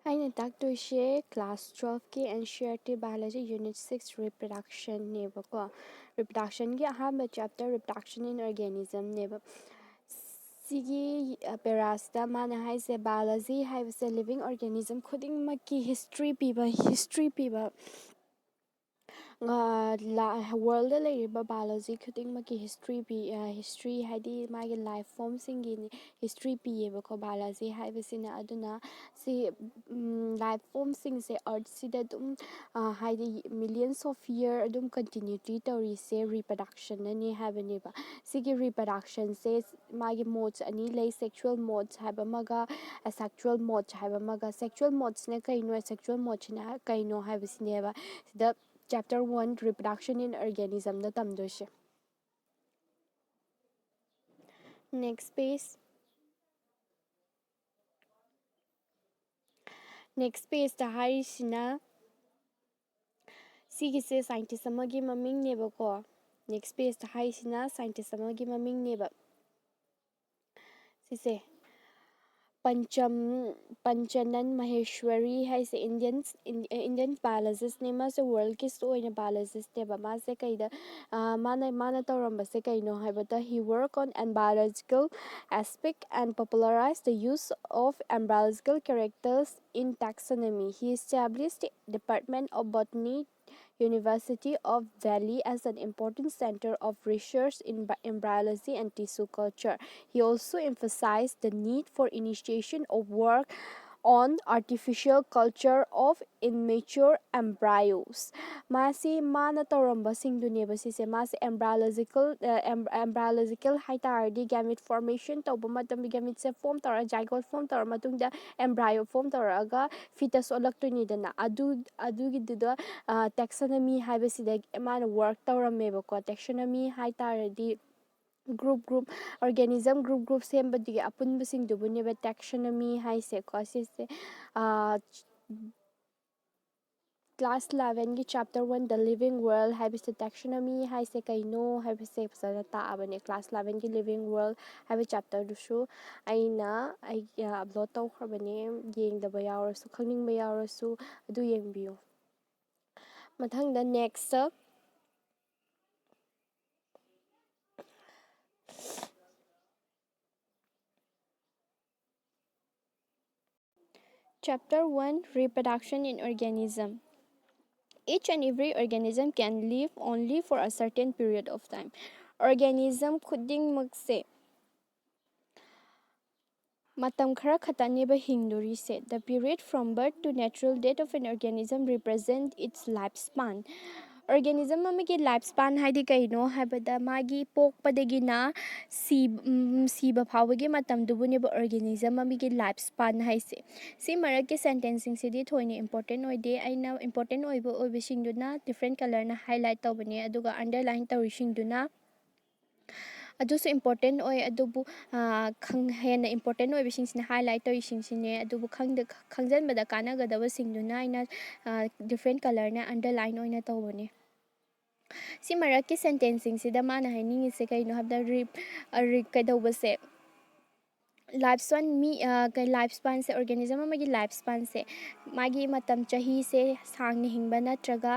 ꯑꯩꯅ ꯇꯥꯛꯇꯣꯏꯁꯦ ꯀ꯭ꯂꯥꯁ 12ꯀꯤ Ncert Biology Unit 6 Reproduction ꯅꯦꯕꯀꯣ Reproductionꯒꯤ ꯑꯍꯥꯟꯕ chapter Reproduction in Organism ꯅꯦꯕ ꯁꯤꯒꯤ ꯄꯦꯔꯥꯁꯤꯗ ꯃꯥꯅ ꯍꯥꯏꯁꯦ biology ꯍꯥꯏꯕꯁꯦ living organism ꯈꯨꯗꯤꯡꯃꯛꯀꯤ history ꯄꯤꯕ ꯋꯥꯔꯜꯗ ꯂꯩꯔꯤꯕ biology ꯈꯨꯗꯤꯡꯃꯛꯀꯤ history ꯍꯥꯏꯗꯤ ꯃꯥꯒꯤ life formꯁꯤꯡꯒꯤ history ꯄꯤꯌꯦꯕꯀꯣ biology ꯍꯥꯏꯕꯁꯤꯅ ꯑꯗꯨꯅ ꯁꯤ life formꯁꯤꯡꯁꯦ earthꯁꯤꯗ ꯑꯗꯨꯝ ꯍꯥꯏꯗꯤ millions of year ꯑꯗꯨꯝ continuity ꯇꯧꯔꯤꯁꯦ reproductionꯅꯅꯤ ꯍꯥꯏꯕꯅꯦꯕ ꯁꯤꯒꯤ reproductionꯁꯦ ꯃꯥꯒꯤ modes ꯑꯅꯤ ꯂꯩ sexual modes ꯍꯥꯏꯕ ꯑꯃꯒ asexual modes ꯍꯥꯏꯕ ꯑꯃꯒ sexual modesꯅ ꯀꯩꯅꯣ asexual modesꯅ ꯀꯩꯅꯣ ꯍꯥꯏꯕꯁꯤꯅꯦꯕ ꯁꯤꯗ Chapter 1 Reproduction in Organism the ꯇꯝꯗꯣꯏꯁꯦ Next page ꯗ ꯍꯥꯏꯔꯤꯁꯤꯅ ꯁꯤꯒꯤꯁꯦ scientist ꯑꯃꯒꯤ ꯃꯃꯤꯡꯅꯦꯕꯀꯣ Next page ꯗ ꯍꯥꯏꯔꯤꯁꯤꯅ scientist ꯑꯃꯒꯤ ꯃꯃꯤꯡꯅꯦꯕ ꯁꯤꯁꯦ Panchanan Maheshwari haise Indian biologist ne mase world ki oina biologist neba mase kaida mana taurambase kaino haibata he work on embryological aspect and popularize the use of embryological characters in taxonomy. He established the Department of Botany University of Delhi as an important center of research in embryology and tissue culture. He also emphasized the need for initiation of work on artificial culture of immature embryos. Masi mana tauramba singduneba sise masi embryological haitardi gamete formation tauba matam gamete se form tara zygote form tara matungda embryo form taraga fetus olaktoinidana adugiduda taxonomy haibasida mana work tauramebako taxonomy haitardi group organism group sembadigi apunbasingdubuneba taxonomy haise ko sise class 11 gi chapter 1 the living world haibise taxonomy haise kaino haibise fasana taabane class 11 gi living world haibe chapter dusu aina upload tawkhrabane yengdaba yawrasu khangningba yawrasu adu yengbiyo mathangda next Chapter 1 Reproduction in Organism. Each and every organism can live only for a certain period of time. Organism khudingmakse matam khara khataneba hingdurise. The period from birth to natural death of an organism represents its lifespan. Organism amagi lifespan haidi kaino habada magi pokpadagina siba phawagi matam dubuneba organism amagi lifespan haise si maraki sentencing sidi thoine important oide aina important oiba singduna different color na highlight tawbani aduga underline tawrisingduna adusu important oi adubu hena important oi bisingsina highlight tawisingsine adubu khangjanbada kanagadaba singduna aina different color na underline oina tawbani si maraki sentencing sida mana haini se kaino habda kadawbase lifespan se organism amagi lifespan se magi matam chahi se sangni hingba natraga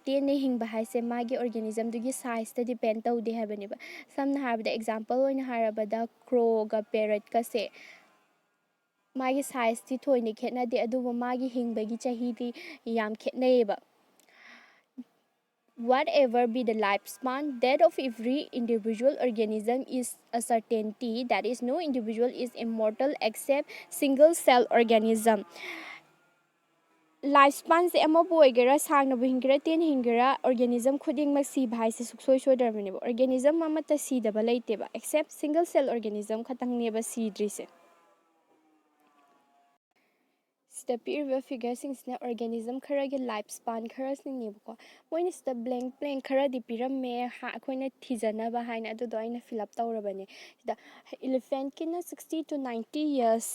tene hingba haise magi organism dugi size ta depend tawde habaniba samna habda example oina harabada crow ga parrot ka se magi size ti thoine khetna de aduba magi hingbagi chahi di yam khetnayeba whatever be the lifespan, that of every individual organism is a certainty. That is, no individual is immortal except single-cell organism. Lifespan se ama boigera sangna buhingera ten hingera organism khuding mak si bhai se suksoi sodarmane organism amata si daba leiteba except single-cell organism khatang neba sidrise. The piriba figure singsina organism kharagi lifespan khara singnebako moina sida blank khara di piramme ha akoina thijana ba haina adu do aina fill up tawrabane sida elephant kina 60 to 90 years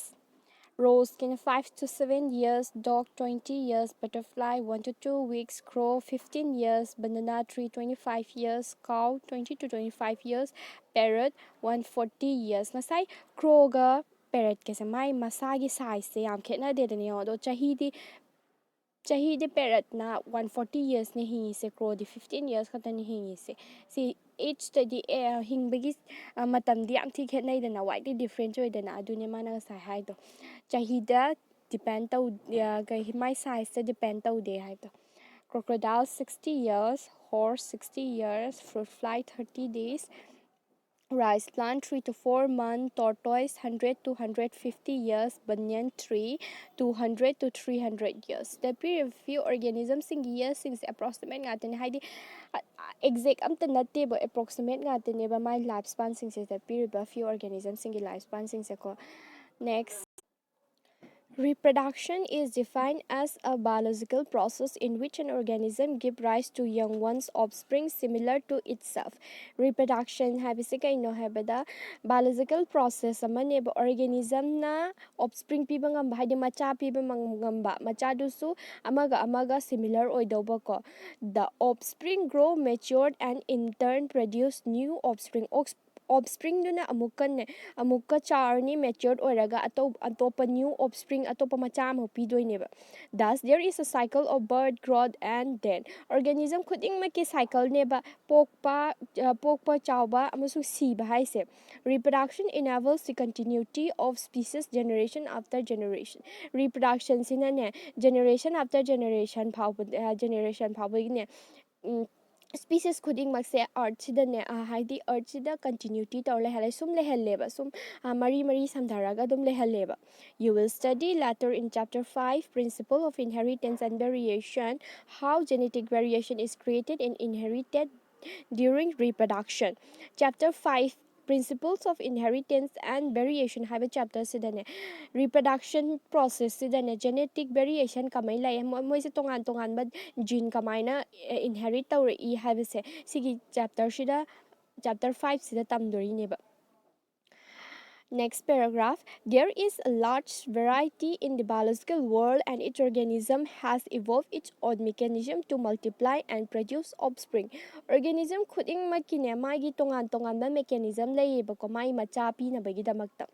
rose kina 5 to 7 years dog 20 years butterfly 1 to 2 weeks crow 15 years banana tree 25 years cow 20 to 25 years parrot 140 years nasai crow ga parrot kese mai masagi size se yam khena de dani do chahi di parrot na 140 years ne hingi se crow di 15 years khata ni hingi se si age study hingbagi matam di am thi khenai dana widely different oi dana adune mana sa hai do chahi da depend tau ga my size se depend tau de hai do crocodile 60 years horse 60 years fruit fly 30 days rice plant 3 to 4 months, tortoise 100 to 150 years, banyan tree 200 to 300 years. The period few organisms in years since approximate ngatin haidi exact amta natte ba approximate ngatin ne ba my lifespan since the period ba few organisms in lifespan since ko. Next, reproduction is defined as a biological process in which an organism gives rise to young one's offspring similar to itself. Reproduction habise kaino habada biological process amane ba organism na offspring piba ngamba haide macha piba ngamba macha dusu amaga similar oidoba ko. The offspring grow matured and in turn produce new offspring. Offspring duna amukka charni matured oraga atopa new offspring atopa macha mo pidoineba. Thus there is a cycle of birth, growth and death. Organism khuding maki cycle neba pokpa chawba amasu siba haise. Reproduction enables the continuity of species generation after generation. Reproduction sinane generation after generation generation species khuding makse earth sida ne haidi earth sida continuity tawle hale sum le helleba sum mari samdaraga dum le helleba. You will study later in chapter 5 principle of inheritance and variation, how genetic variation is created and inherited during reproduction. Chapter 5 principles of inheritance and variation have a chapter sidane reproduction process sidane genetic variation kamai lai moi se tongan ba gene kamaina inherit tawre I have se sigi chapter sida chapter 5 sida tamdori neba. Next paragraph, there is a large variety in the biological world and each organism has evolved its own mechanism to multiply and produce offspring. Organism khuding makine magi tongan ba mechanism layeba ko mai macha pi na bagi damakta.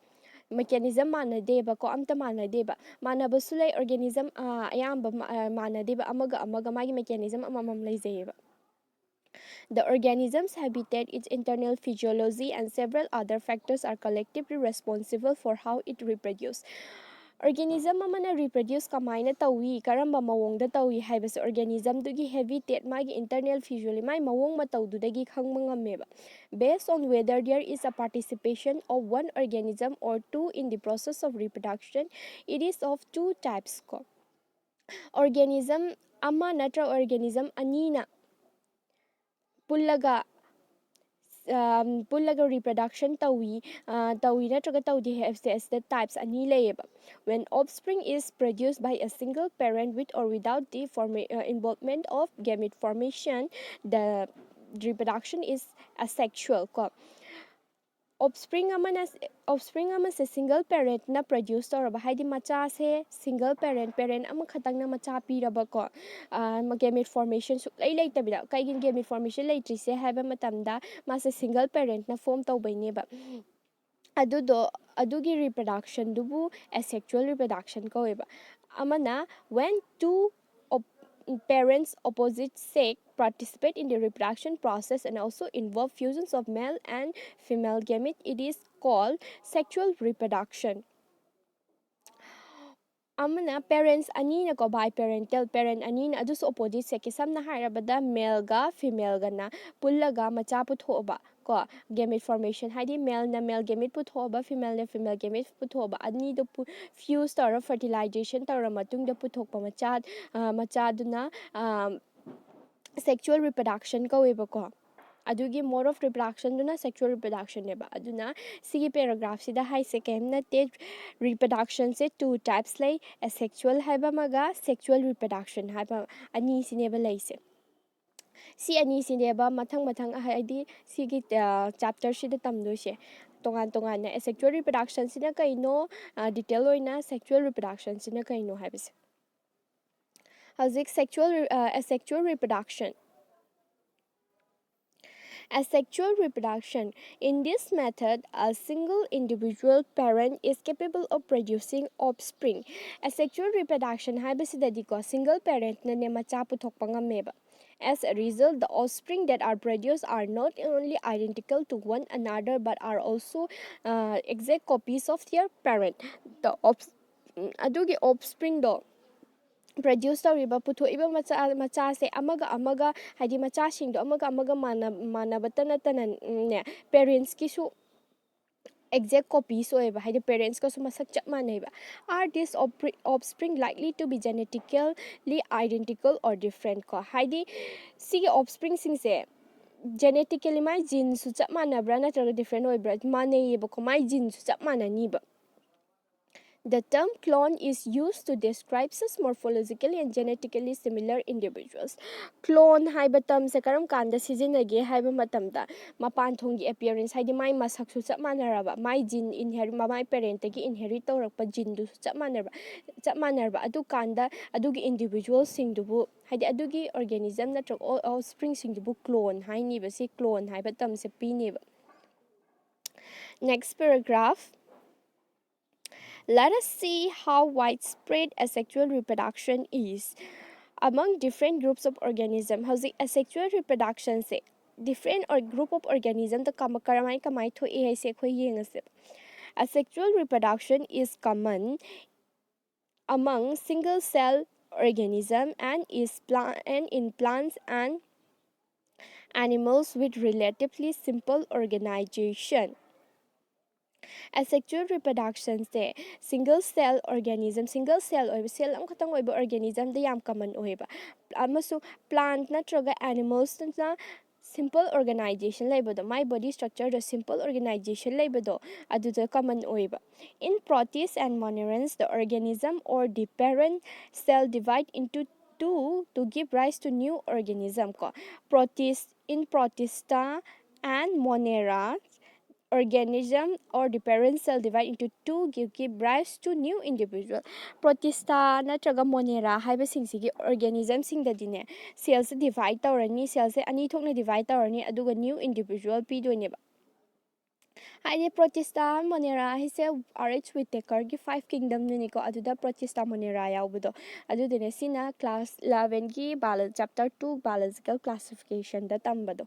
Mechanism manadeba ko amta manadeba manabasu lay organism ayamba manadeba amaga magi mechanism amamam layzeba. The organism's habitat, its internal physiology, and several other factors are collectively responsible for how it reproduces. Organism amana reproduce kamaina tawi karamba mawongda tawi haibase organism dugi habitat magi internal physiology mai mawong matawdudagi khangma ngameba. Based on whether there is a participation of one organism or two in the process of reproduction, it is of two types. Organism ama natra organism anina pullaga reproduction tawi natraga tawdi has the types ani layeba. When offspring is produced by a single parent with or without the involvement of gamete formation, the reproduction is asexual. Offspring ama se single parent na produce toraba haidi macha se single parent ama khatang na macha piraba ko gamete formation su lay tabida kaigin gamete formation lay tri se haiba matamda ma se single parent na form tawbai ba adugi reproduction dubu asexual reproduction ko eba amana when two parents opposite sex participate in the reproduction process and also involve fusions of male and female gamete, it is called sexual reproduction. Amana parents ani na ko biparental parent ani na adus opposite sex samna hairabada male ga female ga na pullaga macha puthoba ko gamete formation haidi male na male gamete puthoba female na female gamete puthoba ani do fuse tor fertilization tor matung da puthokpa macha duna sexual reproduction ko weba ko adugi mode of reproduction duna sexual reproduction neba aduna sigi paragraph sida hai second na te reproduction se two types lay asexual haiba maga sexual reproduction haiba ani sineba laise si ani sineba mathang haidi sigi chapter sida tamdo se tongan na asexual reproduction sina kaino detail oina sexual reproduction sina kaino haibise asexual reproduction. Asexual reproduction. In this method, a single individual parent is capable of producing offspring. Asexual reproduction haibasidadiko single parent na ne macha puthokpa ngameba. As a result, the offspring that are produced are not only identical to one another but are also exact copies of their parent. The adugi offspring do produce tꯧꯔꯤꯕ ꯄꯨꯊꯣꯛꯏꯕ ꯃꯆꯥꯁꯦ ꯑꯃꯒ ꯍꯥꯏꯗꯤ ꯃꯆꯥꯁꯤꯡꯗꯣ ꯑꯃꯒ ꯃꯥꯟꯅꯕꯇ ꯅꯠꯇꯅꯅꯦ ꯄꯦꯔꯦꯟꯁꯀꯤꯁꯨ exact copies ꯑꯣꯏꯕ ꯍꯥꯏꯗꯤ ꯄꯦꯔꯦꯟꯁꯀꯁꯨ ꯃꯁꯛ ꯆꯞ ꯃꯥꯟꯅꯩꯕ. Are these offspring likely to be genetically identical or different ꯀꯣ ꯍꯥꯏꯗꯤ ꯁꯤꯒꯤ offspring ꯁꯤꯡꯁꯦ genetically ꯃꯥꯏ ꯖꯤꯟꯁꯨ ꯆꯞ ꯃꯥꯟꯅꯕ꯭ꯔꯥ ꯅꯠꯇ꯭ꯔꯒ different ꯑꯣꯏꯕ꯭ꯔꯥ ꯃꯥꯟꯅꯩꯌꯦꯕꯀꯣ ꯃꯥꯏ ꯖꯤꯟꯁꯨ ꯆꯞ ꯃꯥꯟꯅꯅꯤꯕ. The term clone is used to describe such morphologically and genetically similar individuals. Clone haiba term se karam kanda sizinage haiba matamda mapan thongi appearance haidi mai masak su chap manaraba mai gene inherit mai parent gi inherit tawrakpa gene du chap manarba adu kanda adugi individual sing dubu haidi adugi organism natrak offspring sing dubu clone haini ba si clone haiba term se pini ba. Next paragraph. Let us see how widespread asexual reproduction is among different groups of organisms. How's asexual reproduction say? Different or group of organisms the kamai to asexual reproduction is common among single cell organisms and in plants and animals with relatively simple organization. Asexual reproduction se single cell organism single cell or cell amkhatang oiba organism da yam common oiba amasu plant natraga animals na simple organization labado my body structure the simple organization labado aduda common oiba. In protists and monerans, the organism or the parent cell divide into two to give rise to new organism ko. Protists in protista and monera, organism or the parent cell divide into two give rise to new individual. Protista natraga monera haiba singsigi organism singdadine cells divide tawrani cells ani thokna divide tawrani aduga new individual pidoineba. Haide protista monera hise RH Whittaker gi 5 kingdom niko aduda protista monera yaubudo adudine sina class 11 gi chapter 2 biological classification da tambado.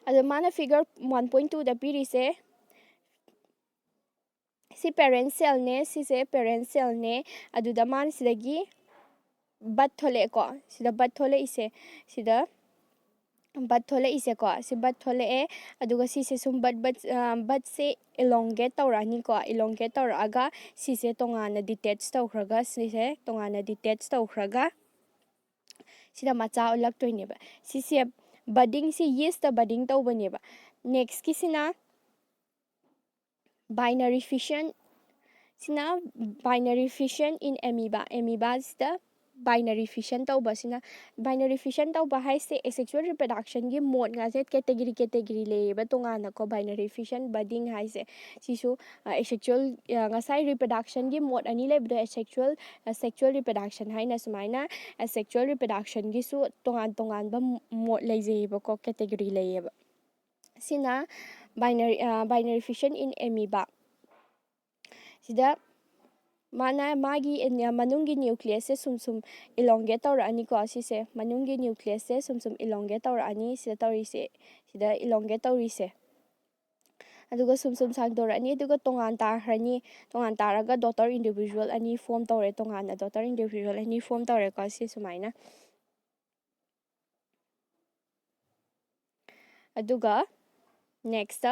Ado mana figure 1.2 da piri se si parent cell ne si se parent cell ne aduda man sidagi bat thole ko sida bat thole ise sida bat thole ise ko si bat thole e aduga si se sum bat se elongate tawrani ko elongate tawraga si se tongana detach tawkhraga si se tongana detach tawkhraga sida macha ulak toineba si se budding si yeast da budding tawbaneba. Next kisina binary fission sina binary fission in amoeba. Amoeba is the binary fission tauba sina binary fission tauba haise asexual reproduction gi mode nga set category leba tongana ko binary fission budding haise sisu asexual ngasai reproduction gi mode ani lebdo asexual sexual reproduction haina sumaina asexual reproduction gi su tongan ba mode lejeba ko category leba sina binary fission in amoeba sida mana magi manungi nucleus se sum elongate tawrani ko asise manungi nucleus se sum elongate tawrani sida tawrise sida elongate tawrise aduga sum sangdorani aduga tongan taraga daughter individual ani form tawre tongana daughter individual ani form tawre ko si sumaina aduga next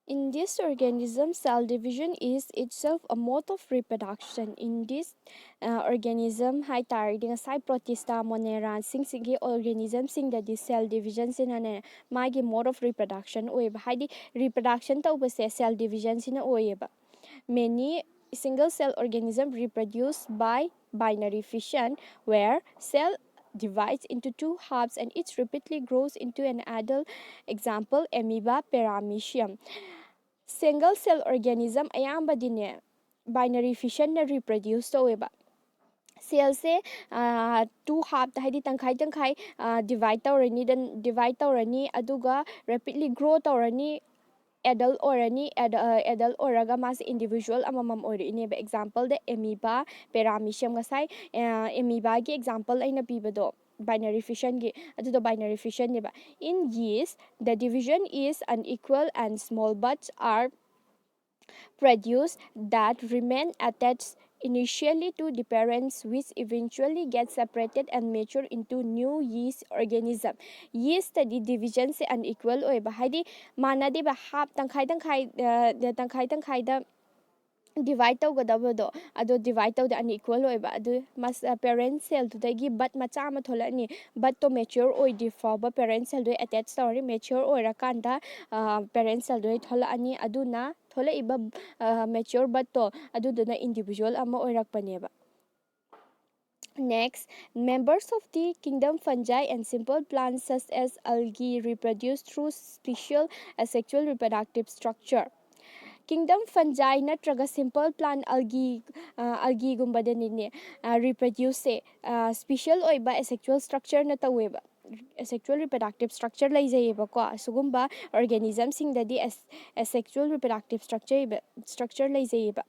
in this organism, cell division is itself a mode of reproduction. In this organism, high tiring side protista monera sing organism sing that the cell division in magi mode of reproduction oeba hidi reproduction tawbase cell division in oeba. Many single cell organisms reproduce by binary fission where cell divides into two halves and each repeatedly grows into an adult. Example, amoeba paramecium. Single cell organism ayamba dine binary fission na reproduce taweba. cell se two half ta haidi tangkhai tangkhai divide tawrani then divide tawrani aduga rapidly grow tawrani adult orani adult oraga mas individual amamam ori ne ba example the amoeba paramecium gasai amoeba gi example aina pibado binary fission gi adu binary fission ne ba in yeast the division is unequal and small buds are produced that remain attached initially to the parents, which eventually get separated and mature into new yeast organism. Yeast the division se unequal oiba haidi mana de ba half tangkhai tangkhai da divide tꯧꯒꯗꯕꯗꯣ ꯑꯗꯣ divide ꯇꯧꯗ unequal ꯑꯣꯏꯕ ꯑꯗꯨ parent cell ꯗꯨꯗꯒꯤ bud ꯃꯆꯥ ꯑꯃ ꯊꯣꯛꯂꯛꯑꯅꯤ bud ꯇꯣ mature ꯑꯣꯏꯗ꯭ꯔꯤ ꯐꯥꯎꯕ parent cell ꯗꯨ attach ꯇꯧꯔꯅꯤ mature ꯑꯣꯏꯔꯀꯥꯟꯗ parent cell ꯗꯨ ꯊꯣꯛꯂꯛꯑꯅꯤ ꯑꯗꯨꯅ ꯊꯣꯛꯂꯛꯏꯕ mature bud ꯇꯣ ꯑꯗꯨꯗꯨꯅ individual ꯑꯃ ꯑꯣꯏꯔꯛꯄꯅꯦꯕ. Next, members of the kingdom fungi and simple plants such as algae reproduce through special asexual reproductive structure. Kingdom fungi natraga simple plant algae gumbadani reproduce special oiba asexual structure na taweba asexual reproductive structure laizayeba ko sugumba organism singdadi asexual reproductive structure laizayeba.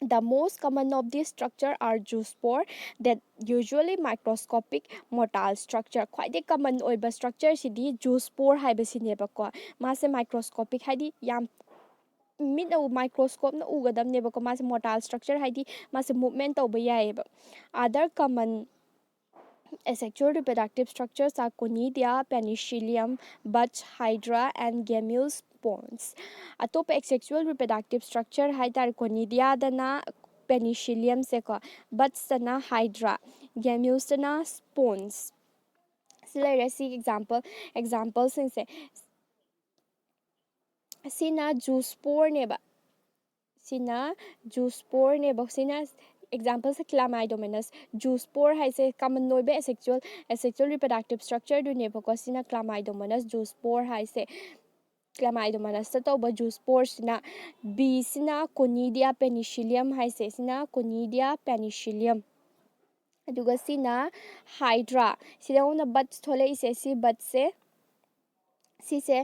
The most common of these structure are zoospore that usually microscopic motile structure. Quite common oiba structure sidi zoospore haibasineba ko mase microscopic haidi yam mid microscope na ugadamneba ko mase motile structure haidi mase movement tawba yaeba. Other common asexual reproductive structures are conidia, penicillium, buds, hydra, and gamete spawns. Atop asexual reproductive structure haidar conidia dana penicillium se ko, buds dana hydra, gamete dana spawns. Let's see example since sina zoospore neba sina zoospore neba sina example se chlamydomonas zoospore hai se common noibe asexual reproductive structure du neba ko sina chlamydomonas zoospore hai se chlamydomonas ta tauba zoospore sina b sina conidia penicillium hai se sina conidia penicillium aduga sina hydra sina una buds thole ise si buds se si se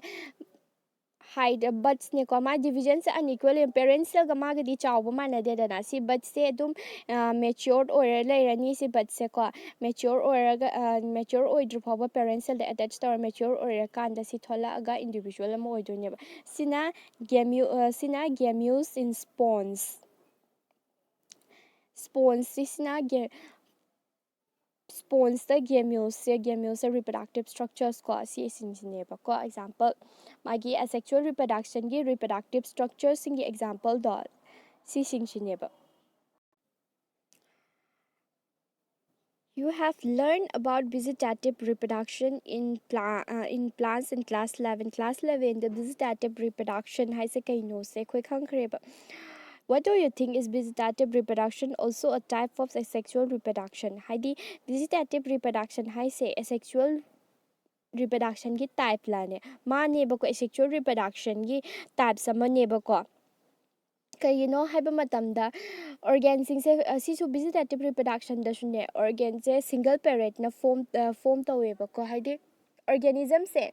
hide buds ne ko ma division se unequal parent cell ga ma ga di chawba mana de dana si buds se adum matured or lairani si buds se ko mature oidru phawa parent cell de attach to mature or kanda si thola ga individual am oidune ba sina gametes in spawns sina spawns the gametes reproductive structures ko si sine ba ko example magi asexual reproduction gi reproductive structures singi example dot si sine ba. You have learned about vegetative reproduction in plants in class 11. Class 11 the vegetative reproduction hai se kai no se khoi khang khre ba. What do you think is vegetative reproduction? Also a type of asexual reproduction. Haidi vegetative reproduction hai se asexual reproduction ki type la ne ma ne ba ko asexual reproduction ki type sama ne ba ko kayino haiba matamda organ sing se sisu vegetative reproduction da shune organ se single parent na form tawe ba ko haidi organism se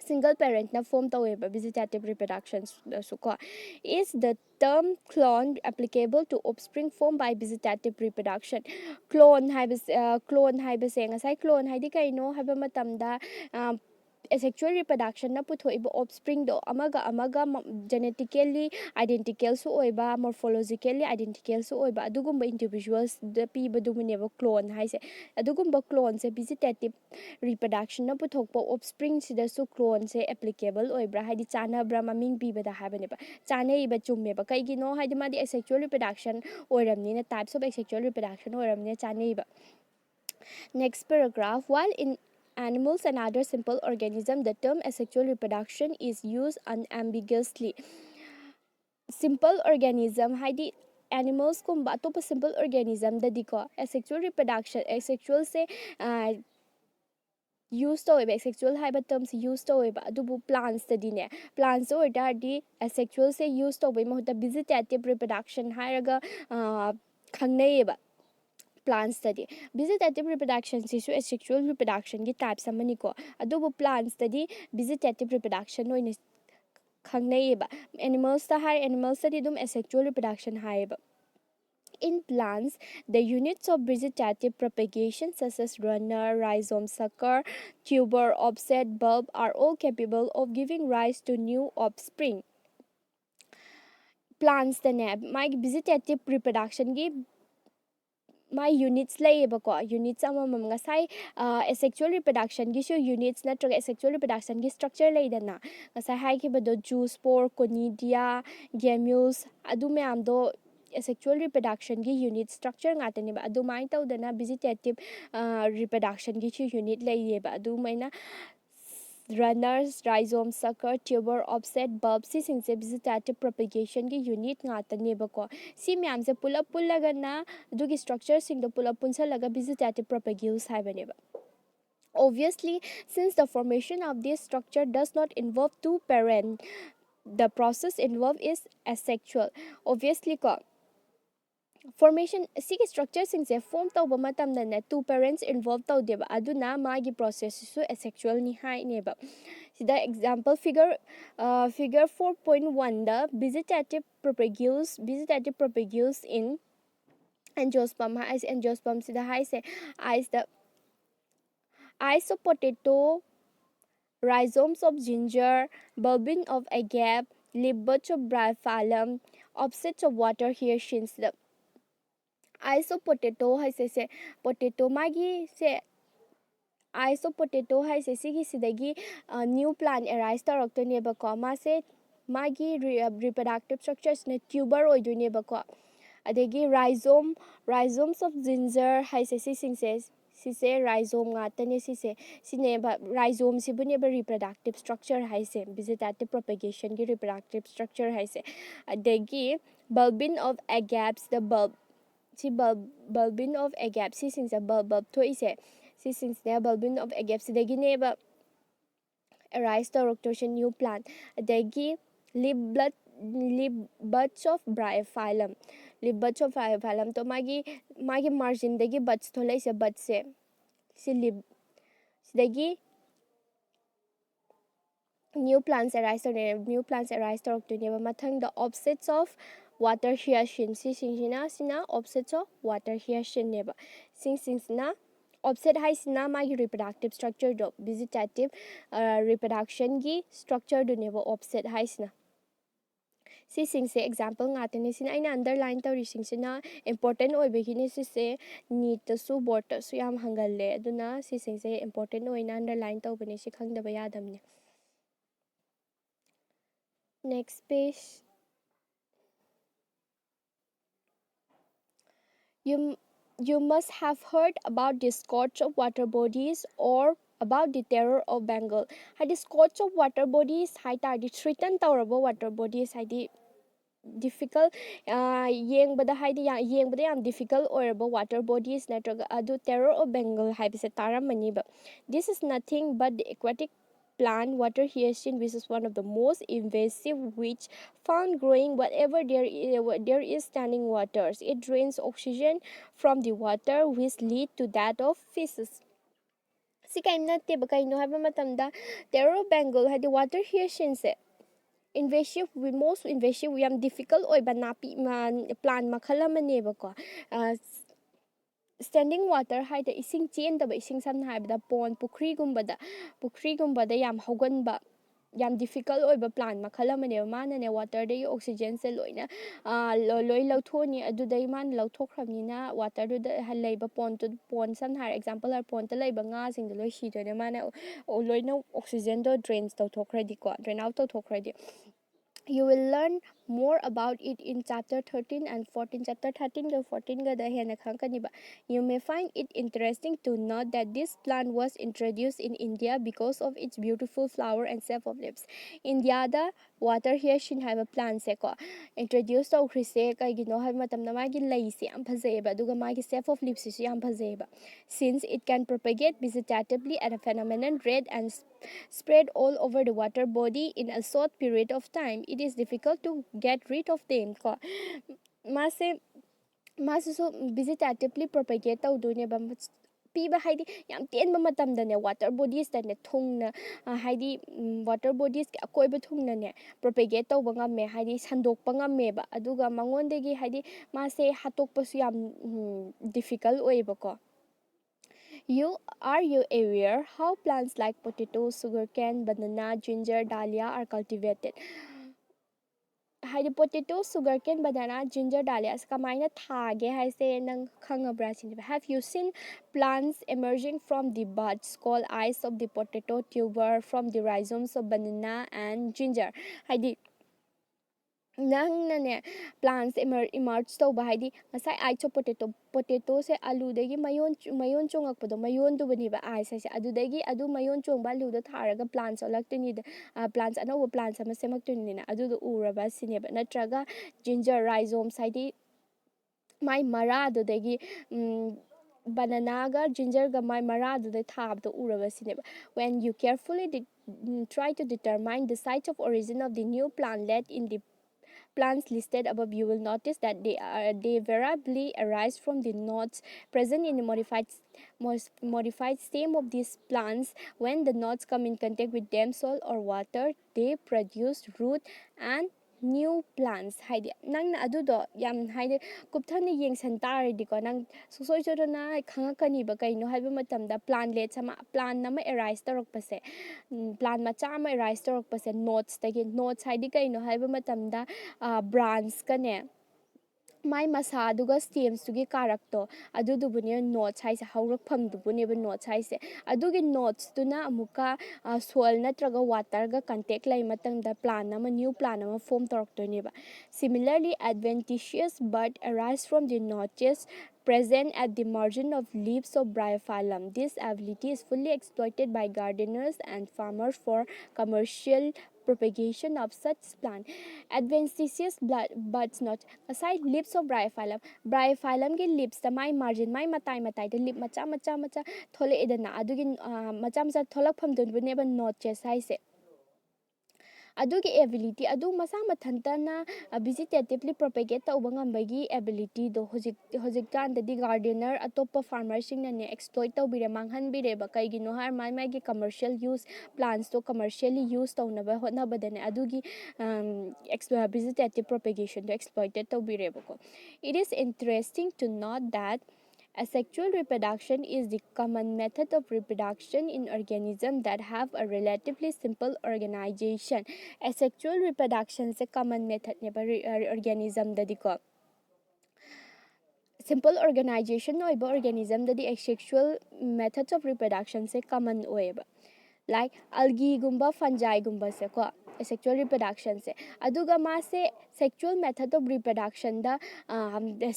single parent na form taweba vegetative reproduction so ko is the term clone applicable to offspring formed by vegetative reproduction. Clone haibase ngasai clone haidi kaino haiba matamda asexual reproduction na puthoiba offspring do amaga genetically identical so oiba morphologically identical so oiba adugumba individuals da piba dumuneba clone haise adugumba clone se vegetative reproduction na puthokpa offspring sida su clone se applicable oibra haidi chana bra maming piba da habaneba chana iba chummeba kaigino haidi madi asexual reproduction oiramni na types of asexual reproduction oiramni chana iba. Next paragraph, while in animals and other simple organisms, the term asexual reproduction is used unambiguously. Simple organism, haidi animals kumba atopa simple organism da diko asexual reproduction asexual se use to asexual haiba terms use to adubu plants da dine plants or di asexual se use to mahuta vegetative reproduction hairaga khangnei ba plants study vegetative reproduction sisu asexual reproduction gi types amani ko adubu plants study vegetative reproduction oine khangnai ba animals ta hai animals study dum asexual reproduction hai ba. In plants, the units of vegetative propagation such as runner, rhizome, sucker, tuber, offset, bulb are all capable of giving rise to new offspring. Plants the nab my vegetative reproduction gi my units layebako units amamam ngasai asexual reproduction gi su units natraga asexual reproduction gi structure laydana ngasai haikibado zoospore conidia gamules adu mayam do asexual reproduction gi unit structure ngatani ba adu mai tawdana vegetative reproduction gi su unit layeba adu maina runners, rhizome, sucker, tuber, offset, bulb sisingse vegetative propagation gi unit ngatanebako si myamse pulap pullagana adugi structure singdo pulap punsalaga vegetative propagules haibaneba. Obviously, since the formation of this structure does not involve two parents, the process involved is asexual. Obviously ko formation sigi structure singse form tawba matamda na two parents involved tawdeba aduna magi process su asexual ni hai neba. The example figure 4.1 the vegetative propagules in angiosperm has angiosperm sida hai se eyes the eyes of potato, rhizomes of ginger, bulbin of agave, leaf buds of bryophyllum, offsets of water hyacinths. The eyes of potato hai se potato magi se eyes of potato hai se sigi sidagi new plant arise taraktoneba ko ma se magi reproductive structures na tuber oiduneba ko adagi rhizomes of ginger hai se sisingse sise rhizome ngatane sineba rhizome sibuneba reproductive structure hai se vegetative propagation gi reproductive structure hai se adagi bulbin of agaves the bulbin of agave sisingse bulb thoise sisingse bulbin of agave sidagineba arise taraktotion new plant adagi leaf buds of bryophyllum to magi margin dagi buds tholaise buds se si leaf sidagi new plants arise taraktoneba mathang the offsets of water hyacinth sina offsets of water hyacinth neba sina offset hai sina magi reproductive structure do vegetative reproduction gi structure do neba offset hai sina sisingse example ngatane sina aina underline tawri singsina important oibegine sise need to su board to su yam hangalle aduna sisingse important oina underline tawbane si khangdaba yadamne. Next page. You must have heard about the scourge of water bodies or about the terror of Bengal. Had the scourge of water bodies hai tardi threaten tawraba water bodies haidi difficult yengbada haidi yengbada yam difficult oiraba water bodies natraga adu terror of Bengal haibise taramani ba. This is nothing but the aquatic plant water hyacinth, which is one of the most invasive, which found growing whatever there is standing waters. It drains oxygen from the water, which lead to that of fishes. Si kain natte ba kaino haiba matamda terror of Bengal hadi water hyacinth se invasive most invasive yam difficult oiba napi plant makhala maneba ko standing water haida ising chendaba ising sam haibada pond pukhri gumbada yam hoganba yam difficult oiba plant makhala mane mana ne water de oxygen se loina loi lauthoni adudai man lauthokhrabnina water du da halaiba pond sam har example har pond ta laiba nga sing loi hidone mana loina oxygen do drains tawthradi ko drain out tawthradi. You will learn more about it in chapter 13 and 14. Chapter 13 and 14 ga da hena khankaniba. You may find it interesting to note that this plant was introduced in India because of its beautiful flower and shape of leaves. India da water hyacinth have a plant se ko introduced to khrise kaigino have matamna magi lai se yam phajeba duga magi shape of leaves se yam phajeba since it can propagate vegetatively at a phenomenon rate and spread all over the water body in a short period of time. It is difficult to get rid of them. Mase मासुसु vegetatively propagate तौदोनेबा पीबा हाइदी याम तेनबा मतमदने water bodies तने थुंगना हाइदी water bodies के अकोइबा थुंगनाने propagate तौबा ngame हाइदी संदोकपा ngameबा अदुगा मंगोंदेगी हाइदी मासे हातोकपसु याम difficult ओइबको Are you aware how plants like potato, sugarcane, banana, ginger, dahlia are cultivated? Haidi potato, sugarcane, banana, ginger, dahlia as kamaina thage haise nang khangabra sin. Have you seen plants emerging from the buds called eyes of the potato tuber from the rhizomes of banana and ginger? Haidi nang plants emerge to haidi masai eyes of potato se alu degi mayon chongakpado mayon du bani ba eyes se adu degi adu mayon chongba alu da tharaga plants olaktini plants anoba plants ama semaktuni na adu do uraba sineba natraga ginger rhizomes haidi mai mara adu degi banana ga ginger ga mai mara adu de thab do uraba sineba when you carefully try to determine the site of origin of the new plantlet in the plants listed above, you will notice that they variably arise from the nodes present in the modified stem of these plants. When the nodes come in contact with damp soil or water, they produce root and new plants. Haidi nang na adudo yam haidi kupthani yengsan taridiko nang susoi chodona khangakani ba kaino haiba matamda plantlet sama plant nama arise tarokpase plant macha ama arise tarokpase nodes tagi nodes haidi kaino haiba matamda branch kane mai masa duga stems tugi karakto adu dubune notes haise haurak pham dubune ba notes haise adugi notes tuna amuka soil natraga water ga contact lai matang da plant ama new plant ama form torok ne ba similarly adventitious bud arise from the notches present at the margin of leaves of bryophyllum. This ability is fully exploited by gardeners and farmers for commercial propagation of such plant. Adventitious buds not aside leaves of bryophyllum. Bryophyllum के leaves the my margin my matai the lip macha thole edana adugi macha tholak pham dun buneba notches haise adugi ability adu masa mathantana vegetatively propagate tauba ngambagi ability do hojik kan the gardener atopa farmer sing na exploit tawbire manghan bire ba kaigino har mai gi commercial use plants to commercially use tawnaba hotna badane adugi vegetative propagation to exploited tawbire ba ko it is interesting to note that asexual reproduction is the common method of reproduction in organisms that have a relatively simple organization. Asexual reproduction is a common method in organism that simple organization of organism that the asexual methods of reproduction is common like algae gumba fungi gumba se ko sexual reproduction se aduga ma se sexual method of reproduction da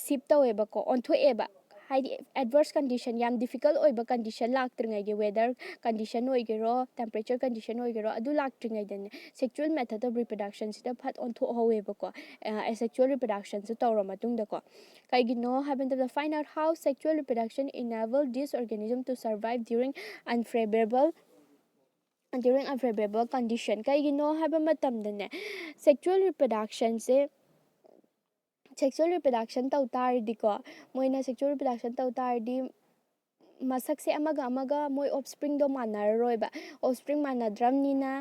sip taweba ko ontho eba हाइदी adverse condition याम difficult ओइबा condition लाक्ट्रिङैगे weather condition ओइगेरो temperature condition ओइगेरो अदु लाक्ट्रिङैदने sexual method of reproduction सिदा फट ऑन्थो होवेबको सेक्सुअल रिप्रोडक्शन से तौर मतुंगदको काइगिनो have the find out how sexual reproduction enable this organism to survive during unfavorable condition kaigino haba matamdane sexual reproduction se sexual reproduction taw tardi ko moina sexual reproduction taw tardi masak se amaga moi offspring do manaroi ba offspring manadramnina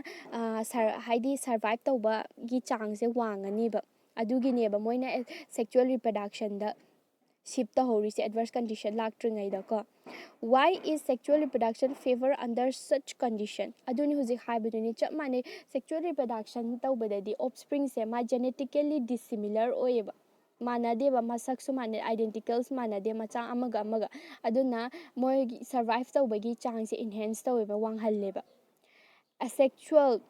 haidi survive tawba gi chang se wangani ba adugi ne ba moina sexual reproduction da ship the horise adverse condition laktringai da ko why is sexual reproduction favor under such condition aduni huji haibuduni chap mane sexual reproduction tawbadadi offspring se ma genetically dissimilar oiba manade ba masak su mane identicals manade macha amaga aduna moi survive tawbagi chance enhance taweba wanghalleba asexual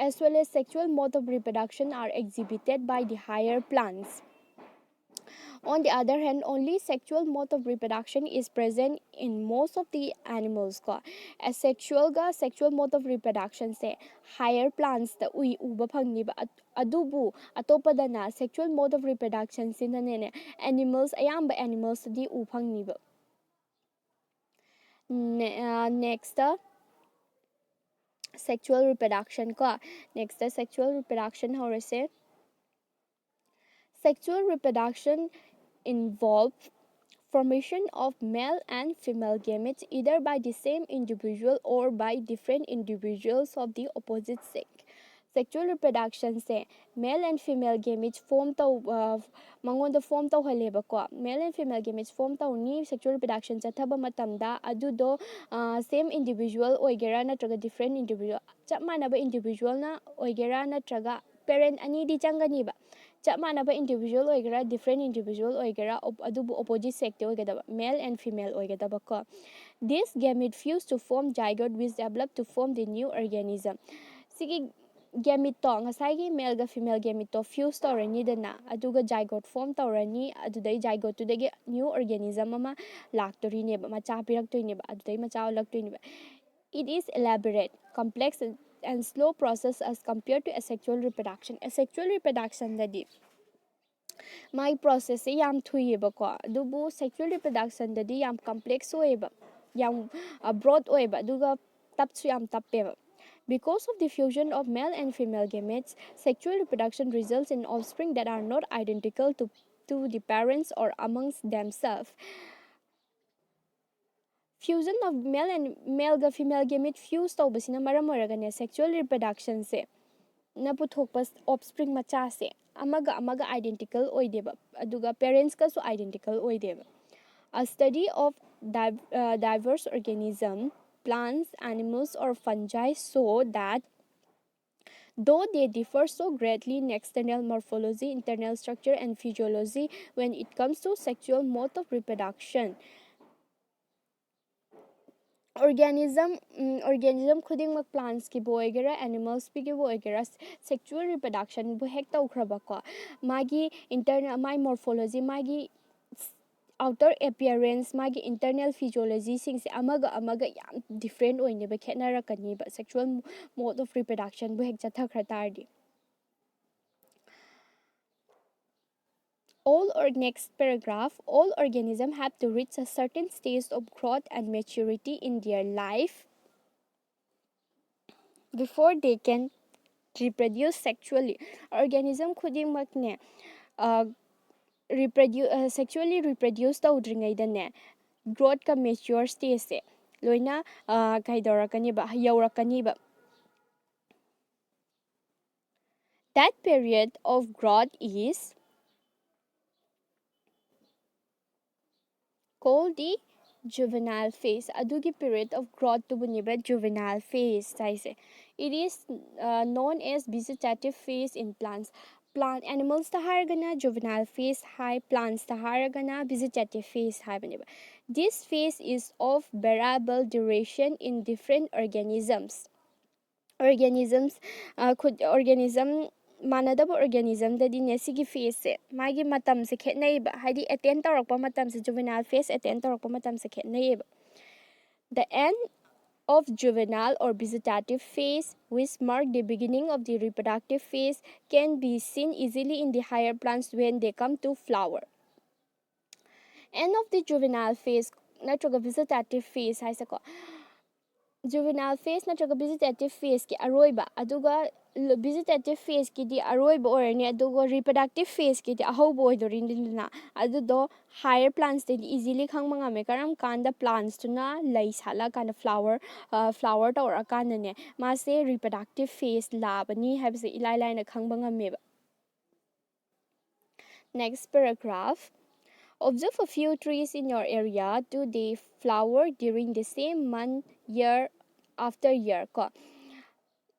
as well as sexual mode of reproduction are exhibited by the higher plants. On the other hand, only sexual mode of reproduction is present in most of the animals ko asexual ga sexual mode of reproduction se higher plants da uba phangni ba adubu atopadana sexual mode of reproduction sinane animals ayamba animals di u phangni ba next sexual reproduction ko next sexual reproduction horse sexual reproduction involve formation of male and female gametes either by the same individual or by different individuals of the opposite sex. Sexual reproduction se male and female gametes form mangonda form haleba ko male and female gametes form ni sexual reproduction chathaba matamda adudo same individual oigera natraga different individual chap manaba individual na oigera natraga parent ani di changani ba chap manaba individual oigera different individual oigera adubu opposite sex oigadaba male and female oigadaba ko this gamete fuse to form zygote which develop to form the new organism sigi gamete to ngasai male ga female gamete to fuse torani dana aduga zygote form torani adudai zygote tudagi new organism ama laktori ne ba macha piraktoi ne ba adudai macha laktoi ne ba it is elaborate complex and slow process as compared to asexual reproduction. Asexual reproduction dadi my process se yam thuiba ko adubu sexual reproduction dadi yam complex oiba yam broad oiba aduga tapsu yam tappeba. Because of the fusion of male and female gametes, sexual reproduction results in offspring that are not identical to the parents or amongst themselves. Fusion of male ga female gamete fuse tawbasina maram oiragane sexual reproduction se na puthokpa offspring macha se amaga identical oideba aduga parents ka so identical oideba. A study of diverse organisms, plants, animals or fungi show that though they differ so greatly in external morphology, internal structure and physiology when it comes to sexual mode of reproduction, organism khudingmak plants ki boigera animals pi ki boigera sexual reproduction bu hek tawkhraba ko magi internal my morphology magi outer appearance magi internal physiology sing se amaga yam different oine ba khenarakani ba sexual mode of reproduction bu hek chathakra tardi next paragraph, all organisms have to reach a certain stage of growth and maturity in their life before they can reproduce sexually. Organism khudingmak ne sexually reproduce tawdringaidane growth ka mature stage se loina kaidorakani ba yaurakani ba. That period of growth is called the juvenile phase. Adugi period of growth to buniba juvenile phase saise. It is known as vegetative phase in plants. Plant animals taharagana juvenile phase high, plants taharagana vegetative phase high baniba. This phase is of variable duration in different organisms. Organism manadaba organism dadi nesigi phase se magi matam se khetnai ba hadi attain tawrakpa matam se juvenile phase attain tawrakpa matam se khetnai ba. The end of juvenile or vegetative phase, which mark the beginning of the reproductive phase, can be seen easily in the higher plants when they come to flower. End of the juvenile phase natraga vegetative phase haisako juvenile phase natraga vegetative phase ki aroiba aduga vegetative phase ki di aroiba orani aduga reproductive phase ki di ahobo oidorindina adudo higher plants de easily khangmanga me karam kanda plants tuna lai sala kind of flower tawra kana ne ma se reproductive phase labani habse ilai lai na khangbanga me. Next paragraph. Observe a few trees in your area. Do they flower during the same month, year after year? Ko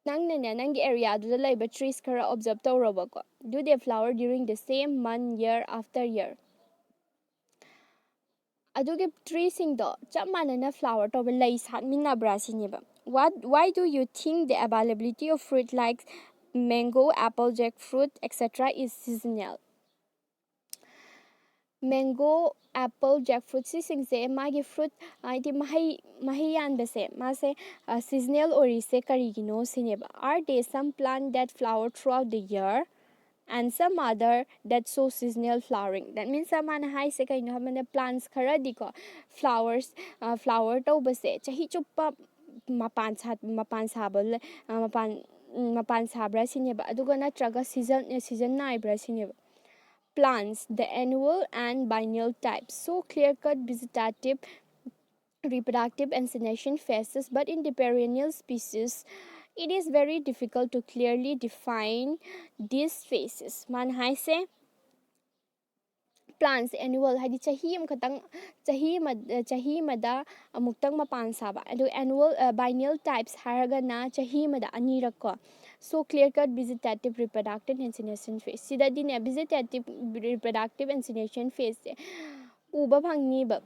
nangi area do the labor trees kara observe tawraba ko. Do they flower during the same month, year after year? Adugi tree sing do chap manana flower to lai sat minna brasiniba. Why do you think the availability of fruit like mango, apple, jackfruit, etc. is seasonal? Mango, apple, jackfruit sisingse magi fruit iti mahi yanbase mase seasonal orise karigino sineba. Are there some plant that flower throughout the year and some other that show seasonal flowering? That means some high se kaino hamane plants khara diko flowers flower tawbase chahi chuppa mapan sabal mapan sabra sineba aduga natraga season naibra sineba. plants, the annual and biennial types. So clear-cut vegetative, reproductive and senescent phases, but in the perennial species, it is very difficult to clearly define these phases. Man hai se plants annual hadi chahi am khatang chahi mada amuktang mapan saba adu annual biennial types haraga na chahi mada anirak ko. So clear cut vegetative, reproductive and senescent phase sida din vegetative, reproductive and senescent phase se uba phangni ba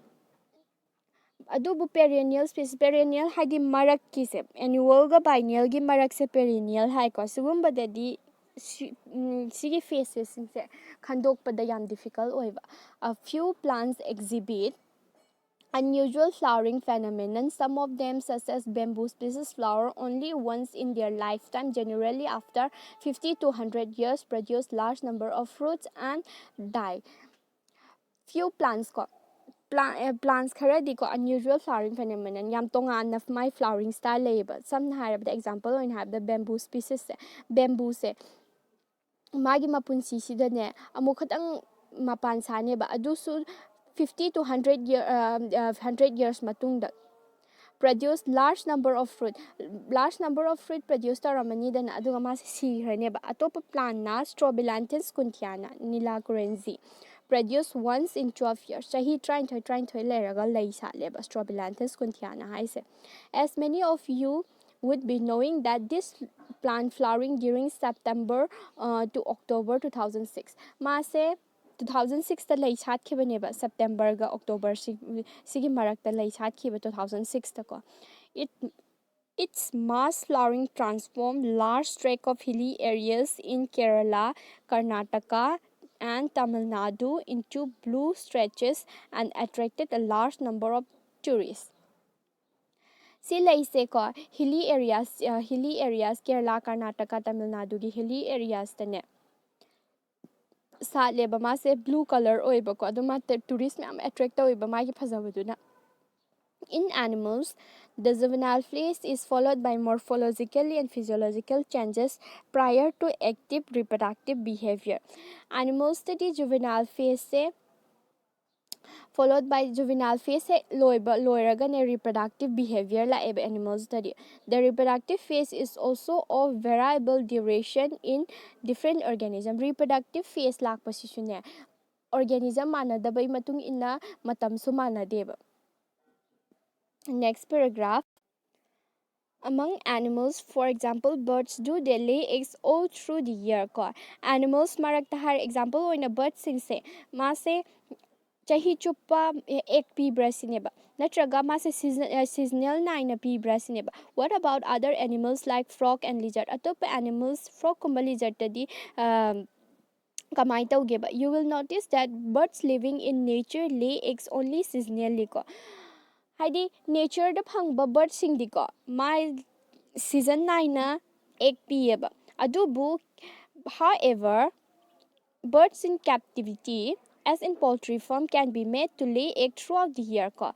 adubu perennial species perennial hadi marak ki se annual ga biennial gi marak se perennial hai ko sugumba dadi sigi phases se khandokpada yam difficult oiba. A few plants exhibit unusual flowering phenomenon. Some of them, such as bamboo species, flower only once in their lifetime, generally after 50 to 100 years, produce large number of fruits and die. Few plants ko plants kharadi ko unusual flowering phenomenon yam tongan of my flowering style label. Some have the example in have the bamboo species bamboo se magi mapunsi sidane amu khatang mapan sane ba adusu 50 to 100 years matungda produce large number of fruit produced taramani dan aduga ma si hrane ba atop plant na strobilanthes kuntiana nilagorenzi produce once in 12 years chahi trying to leraga lai sa leba strobilanthes kuntiana haise. As many of you would be knowing that this plant flowering during September to October 2006 ma se 2006 ta lai chat khibane ba September ga October sigi marak ta lai chat khiba 2006 ta ko it its mass flowering transformed large stretch of hilly areas in Kerala, Karnataka and Tamil Nadu into blue stretches and attracted a large number of tourists. See lai se ko hilly areas Kerala, Karnataka, Tamil Nadu gi hilly areas tane sa leba ma se blue color oiba ko aduma tourist me attract oiba ma gi phajabaduna. In animals, the juvenile phase is followed by morphologically and physiological changes prior to active reproductive behavior. Animals study juvenile phase se followed by juvenile phase loiraga ne reproductive behavior la animals study. The reproductive phase is also of variable duration in different organisms. Reproductive phase lakpasisune organism manadabai matung inna matamsu manadeba. Next paragraph. Among animals, for example, birds do they lay eggs all through the year ko. Animals marakta har example oina bird sing se ma se chahi chupa egg pibra sineba natraga ma se seasonal naina pibra sineba. What about other animals like frog and lizard? Atop animals frog kumba lizard tadi kamai taugeba. You will notice that birds living in nature lay eggs only seasonally ko. Haidi nature da phangba bird sing diko my season 9 na egg piyeba adubu however birds in captivity as in poultry farm can be made to lay egg throughout the year ko.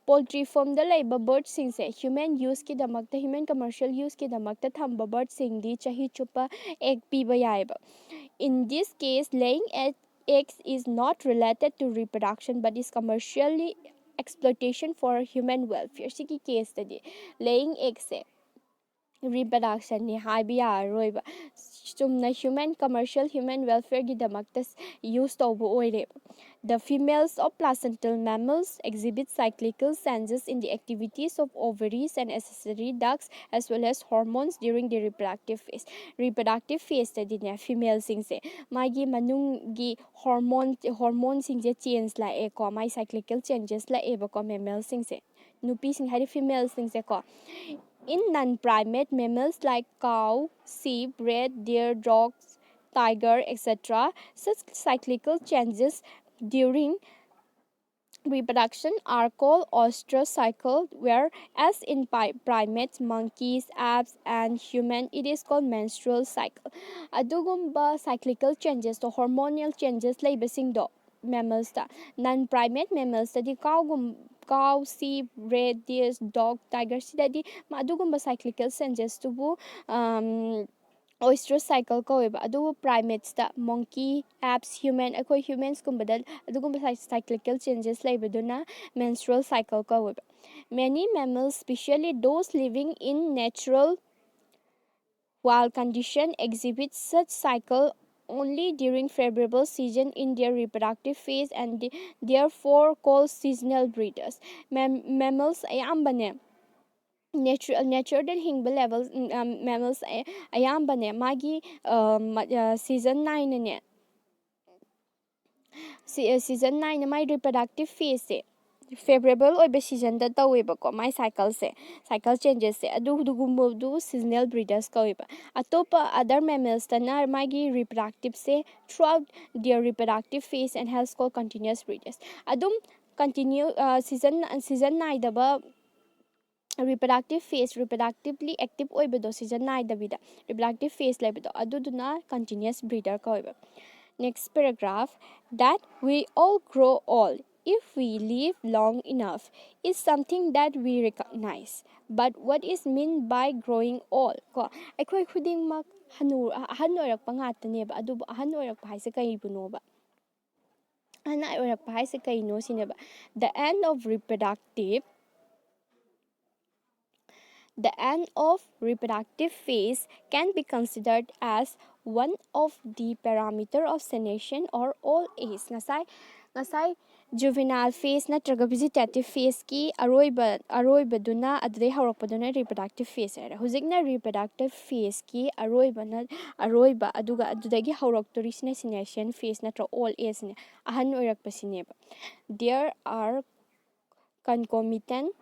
Poultry farm da laiba bird sing se human use ki damakta human commercial use ki damakta thamba bird sing di chahi chupa egg piba yaiba. In this case laying eggs is not related to reproduction but is commercially exploitation for human welfare. Siki case study laying eggs reproduction ni haibiya roiba chumna human commercial human welfare gi damakta use tawbo oire. The females of placental mammals exhibit cyclical changes in the activities of ovaries and accessory ducts as well as hormones during the reproductive phase. Reproductive phase tadi ne female sing se magi manung gi hormone sing je change la e ko mai cyclical changes la e ba ko mammal sing se nupi sing hari female sing se ko. In non-primate mammals like cow, sheep, rat, deer, dogs, tiger, etc., such cyclical changes during reproduction are called oestrus cycle, whereas in primates, monkeys, apes, and human, it is called menstrual cycle. Adugumba cyclical changes to hormonal changes labasing do mammals ta non-primate mammals tadi cow, sheep, rat, deer, dog, tiger sidadi madugumba cyclical changes to oyster cycle ꯀꯧꯋꯦꯕ ꯑꯗꯨꯕꯨ ꯄ꯭ꯔꯥꯏꯃꯦꯠꯁꯇ monkey apes human ꯑꯩꯈꯣꯏ humans ꯀꯨꯝꯕꯗ ꯑꯗꯨꯒꯨꯝꯕ cyclical changes ꯂꯩꯕꯗꯨꯅ menstrual cycle ꯀꯧꯋꯦꯕ many mammals especially those living in natural wild condition exhibit such cycle only during favorable season in their reproductive phase and therefore called seasonal breeders mammals ꯑꯌꯥꯝꯕꯅꯦ ꯅꯦꯆꯔꯗ ꯍꯤꯡꯕ level ꯃꯦꯃꯜꯁ ꯑꯌꯥꯝꯕꯅꯦ ꯃꯥꯒꯤ season ꯅꯥꯏꯅꯅꯦ season ꯅꯥꯏꯅ ꯃꯥꯏ reproductive ꯐꯦꯁꯁꯦ ꯐꯦꯚꯔꯦꯕꯜ ꯑꯣꯏꯕ ꯁꯤꯖꯟꯗ ꯇꯧꯋꯦꯕꯀꯣ ꯃꯥꯏ cycle ꯆꯦꯟꯖꯦꯁꯁꯦ ꯑꯗꯨꯒꯨꯝꯕꯗꯨ seasonal ꯕ꯭ꯔꯤꯗꯔꯁ ꯀꯧꯋꯦꯕ ꯑꯇꯣꯞꯄ ꯑꯗꯔ ꯃꯦꯃꯦꯜꯁꯇꯅ ꯃꯥꯒꯤ ꯔꯤꯄ꯭ꯔꯗꯛꯇꯤꯞꯁꯦ throughout their reproductive phase and hence called continuous breeders ꯑꯗꯨꯝ ꯀꯟꯇꯤꯅ꯭ꯌꯨ ꯁꯤꯖꯟ ꯅꯥꯏꯗꯕ reproductive phase reproductively active ꯑꯣꯏꯕꯗꯣ season ꯅꯥꯏꯗꯕꯤꯗ reproductive phase ꯂꯩꯕꯗꯣ ꯑꯗꯨꯗꯨꯅ continuous breeder ꯀꯧꯋꯦꯕ next paragraph that we all grow old if we live long enough is something that we recognize but what is meant by growing old ko ꯑꯩꯈꯣꯏ ꯈꯨꯗꯤꯡꯃꯛ ꯑꯍꯟ ꯑꯣꯏꯔꯛꯄ ꯉꯥꯛꯇꯅꯦꯕ ꯑꯗꯨꯕꯨ ꯑꯍꯟ ꯑꯣꯏꯔꯛꯄ ꯍꯥꯏꯁꯦ ꯀꯩꯕꯨꯅꯣꯕ ꯑꯍꯟ ꯑꯣꯏꯔꯛꯄ ꯍꯥꯏꯁꯦ ꯀꯩꯅꯣ ꯁꯤꯅꯦꯕ the end of reproductive phase can be considered as one of the parameter of senescence or old age. Ngasai juvenile phase natraga vegetative phase ki aroibaduna adudai haurakpaduna reproductive phase era. Huzikna reproductive phase ki aroiba aduga adudagi hauraktorisine senescence phase natra old age ne ahan oirakpasineba. There are concomitant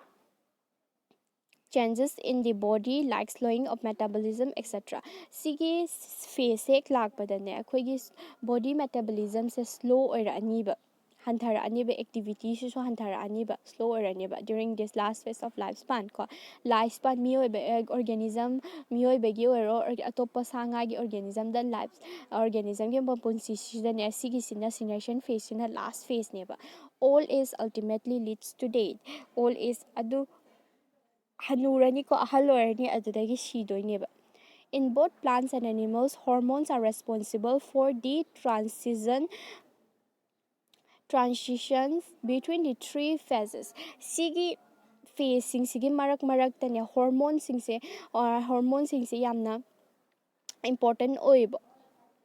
changes in the body like slowing of metabolism etc. Sigi phase ek lakpadane akhoi body metabolism se slow oiraniba hanthara activity so hanthara slow oiraniba during this last phase of lifespan ko lifespan organism bagi oiro atoppa sanga gi organism da life organism gi punsi sidane sigi sina senescence phase sina last phase neba all is ultimately leads to death all is adu hanurani ko ahal oirani adudagi sidoineba in both plants and animals hormones are responsible for the transitions between the three phases sigi phase sing sigi marak tane hormones sing se yamna important oibo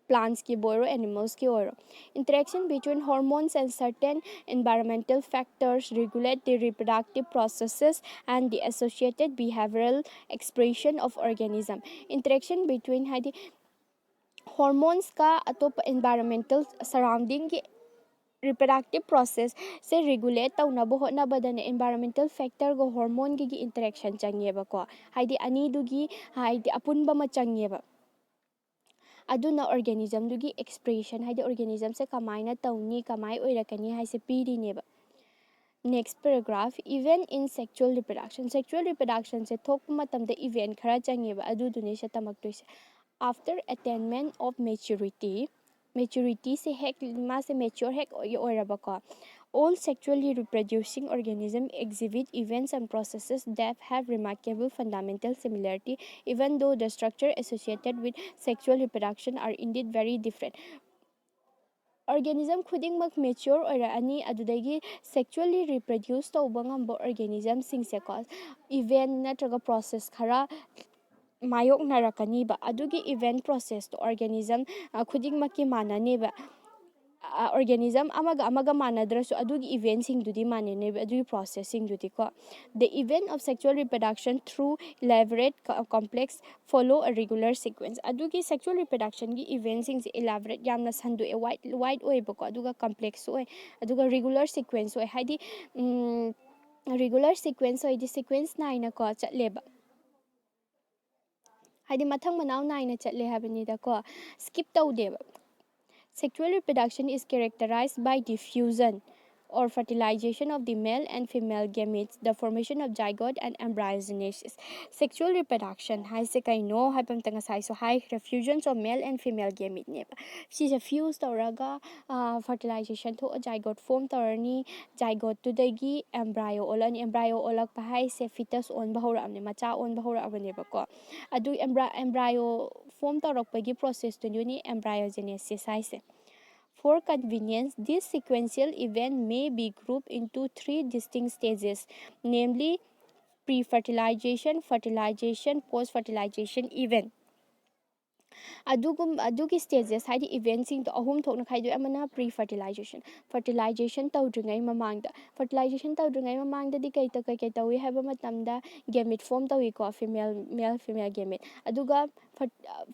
plants ki boiro animals ki oiro interaction between hormones and certain environmental factors regulate the reproductive processes and the associated behavioral expression of organism interaction between hormones ka atop environmental surrounding ki reproductive process se regulate taunabo hotnabadane environmental factor go hormone gi interaction changeba ko ani dugi apunba ma changeba aduna organism dugi expression organism se kamaina tawni kamai oirakani haise pirineba next paragraph even in sexual reproduction se thokpa matamda event khara changeba adudune se tamaktoise after attainment of maturity se hek ma se mature hek oirabako all sexually reproducing organisms exhibit events and processes that have remarkable fundamental similarity even though the structure associated with sexual reproduction are indeed very different organism khudingmak mature oirani adudagi sexually reproduce tawba ngamba organism singse ko event natraga process khara mayok narakani ba adugi event process to organism khudingmaki mananeba organism amaga manadrasu adugi event sing dudi manene adugi processing dudi ko the event of sexual reproduction through elaborate complex follow a regular sequence adugi sexual reproduction gi event sing elaborate yamna sandu e wide oi bako aduga complex oi aduga regular sequence oi regular sequence oi di sequence naina ko chatleba mathang manaw naina chatle habanida ko skip tawdeba sexual reproduction is characterized by diffusion or fertilization of the male and female gametes, the formation of zygote and embryogenesis. Sexual reproduction haise kaino haibam tanga sai so hai fusions of male and female gamete ne si se fuse toraga fertilization to zygote form torani zygote to dagi embryo olan embryo olak pa haise fetus on bahura amne macha on bahura abane ba ko adu embryo form torok pagi process to ni embryogenesis haise. For convenience, this sequential event may be grouped into three distinct stages, namely pre-fertilization, fertilization, post-fertilization event. Adugi stages haidi events to ahum thokna khaidu amana pre-fertilization. Fertilization tawdringai mamangda. Fertilization tawdringai mamangda di kai tawi haba matamda gamete form tawi ko male female gamete. Aduga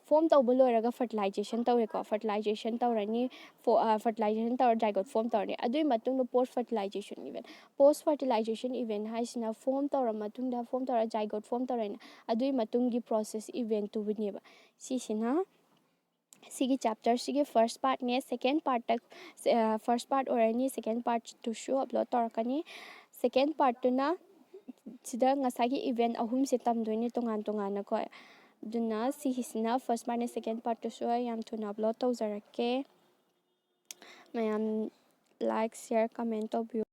form tawbo loiraga fertilization tawi ko. Fertilization tawrani fertilization tawra zygote form tawrani. Adui matungda post-fertilization event. Post-fertilization event haisina form tawra matungda form tawra zygote form tawrani. Adui matungi process event tu buniba. Sisina sigi chapter sigi first part ne second part tak first part orani second part to show upload torkani second part to na sida ngasagi event ahum se tamdoini tongan na ko duna si hisna first part ne second part to show yam tuna upload tawjarake mayam like share comment to